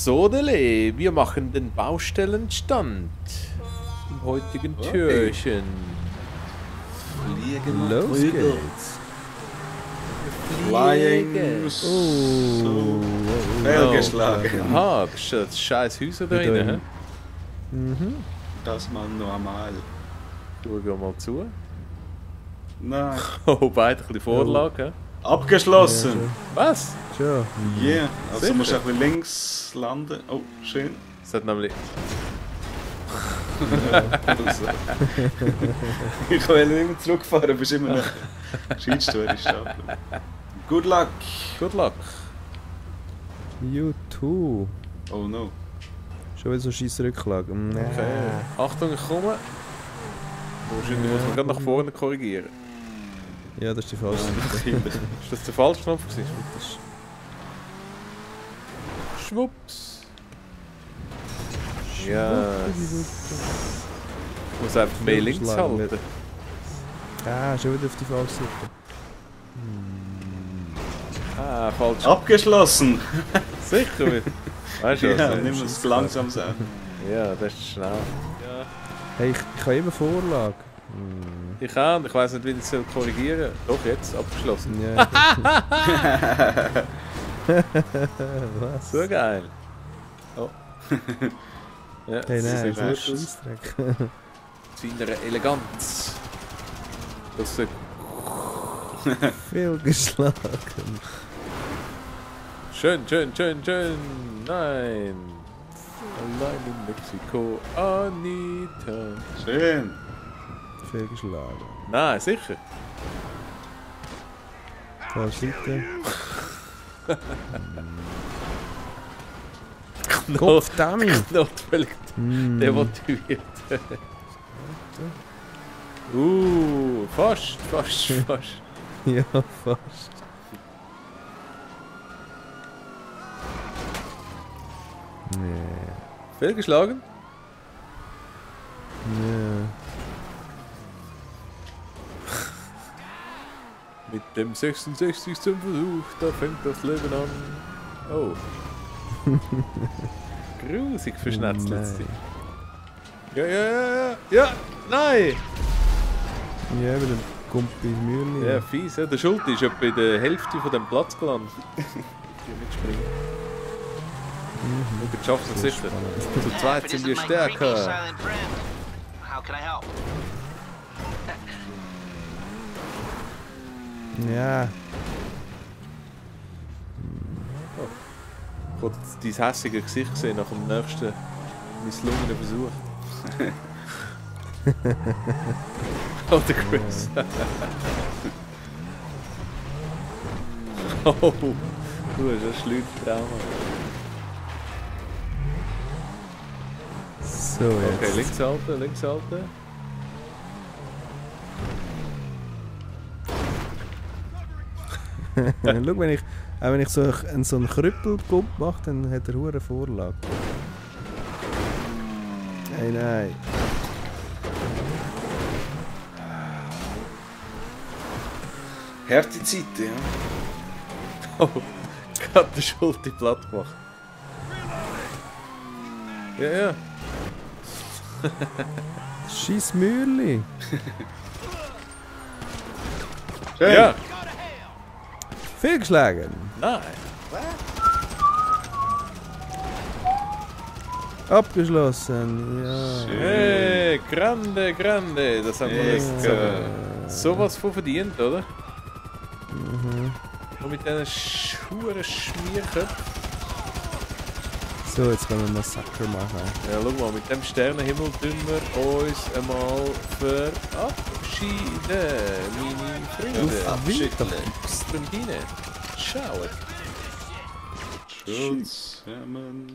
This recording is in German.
Sodele, wir machen den Baustellenstand im heutigen Türchen. Fliegen Los drüber. geht's. Flying. Oh. Fehlgeschlagen. Aha, das scheiß Häuser da drin. Das mal normal. Schauen wir mal zu. Nein. Oh, beide ein bisschen Vorlage. Abgeschlossen. Was? Tja. Yeah. Also Sicher? musst du ein bisschen links landen. Oh, schön. Das hat nämlich... Also. Ich will nicht mehr zurückfahren, du bist immer noch... Scheinst du, er ist Stapel. Good luck. Good luck. You too. Oh no. Schon wieder so scheiß Rücklage. Okay. Achtung, ich komme. Wahrscheinlich muss man gerade nach vorne korrigieren. Ja, das ist die falsche Seite. Ist das der falsche Knopf gewesen? Schwupps. Ja. Ich muss einfach mehr links halten. Ah, schon wieder auf die falsche Seite. Ah, falsch. Abgeschlossen. Sicher. Weißt du, Ja, was nimm es langsam sein. Ja, das ist schnell. Ja. Hey, ich habe immer Vorlage. Ich kann, ich weiss nicht, wie ich es korrigieren soll. Doch, jetzt, abgeschlossen. Ja. Was? So geil. Oh. Ja, Hey, das nein, sieht das gut ist aus. Scheissdreck. Zu seiner Eleganz. Das sieht Viel geschlagen. schön, schön, schön, schön. Nein. Allein in Mexiko. Anita. Schön. Viel geschlagen. Nein, sicher. Falsche Seite. Not, Kopfdummy. notwendig demotiviert. Fast, fast, fast. Ja, fast. Nee. Fehlgeschlagen? Ja. Mit dem 66. Versuch, da fängt das Leben an. Oh. Grusig verschnetzelt Nein. sich. Ja, ja, ja, ja. Ja, nein! Ja, wieder Gumpi Mühle. Ja, fies, ja. Der Schulte ist etwa in der Hälfte von dem Platz gelandet. Ich mitspringen. Und jetzt schafft es sicher. Zu zweit sind wir stärker. Ja. Ich wollte dein hässige Gesicht sehen nach dem nächsten misslungenen Versuch. Oh, der Chris. Oh, du hast ein Schlüpftrauma. So, jetzt. Okay, links halten, links halten. Schau, wenn ich so einen Krüppelgump mache, dann hat er hure Vorlage. Hey, nein. Harte Zeit, ja. Oh, gerade der Schulte platt gemacht. Ja, ja. Scheiß Mühle. Schön. Ja! Viel geschlagen. Nein! Abgeschlossen. Ja. Hey, grande, grande! Das haben wir jetzt sowas von verdient, oder? Und mit diesen schuren Schmierköpfen. So, jetzt können wir ein Massaker machen. Ja, schau mal, mit dem Sternenhimmel tun wir uns einmal verabschieden, meine Freunde. Abschicken. Freundine. Ciao. Tschüss. Ja, Mann.